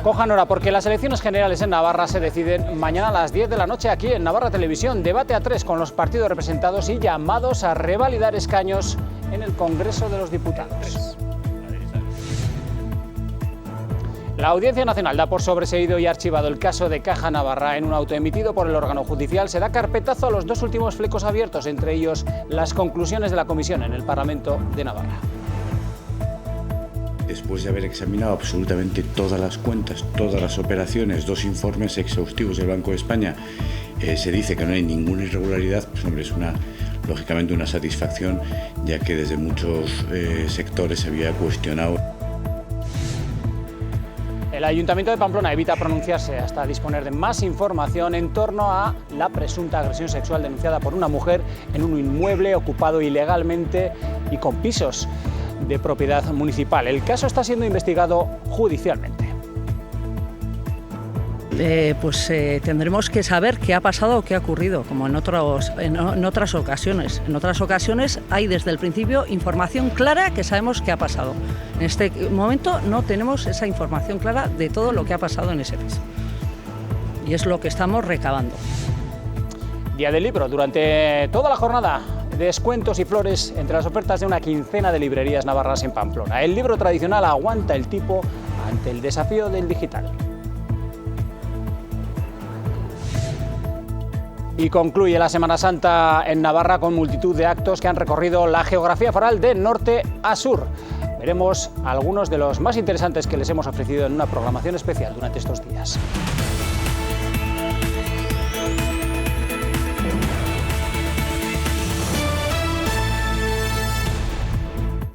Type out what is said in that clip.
Cojan hora porque las elecciones generales en Navarra se deciden mañana a las 10 de la noche aquí en Navarra Televisión. Debate a 3 con los partidos representados y llamados a revalidar escaños en el Congreso de los Diputados. La Audiencia Nacional da por sobreseído y archivado el caso de Caja Navarra. En un auto emitido por el órgano judicial se da carpetazo a los dos últimos flecos abiertos, entre ellos las conclusiones de la comisión en el Parlamento de Navarra. Después de haber examinado absolutamente todas las cuentas, todas las operaciones, 2 informes exhaustivos del Banco de España, se dice que no hay ninguna irregularidad, pues hombre, es lógicamente una satisfacción, ya que desde muchos sectores se había cuestionado. El Ayuntamiento de Pamplona evita pronunciarse hasta disponer de más información en torno a la presunta agresión sexual denunciada por una mujer en un inmueble ocupado ilegalmente y con pisos de propiedad municipal. El caso está siendo investigado judicialmente. Tendremos que saber qué ha pasado o qué ha ocurrido, como en otras ocasiones. En otras ocasiones hay desde el principio información clara que sabemos qué ha pasado. En este momento no tenemos esa información clara de todo lo que ha pasado en ese piso. Y es lo que estamos recabando. Día del libro. Durante toda la jornada, descuentos y flores entre las ofertas de una quincena de librerías navarras en Pamplona. El libro tradicional aguanta el tipo ante el desafío del digital. Y concluye la Semana Santa en Navarra con multitud de actos que han recorrido la geografía foral de norte a sur. Veremos algunos de los más interesantes que les hemos ofrecido en una programación especial durante estos días.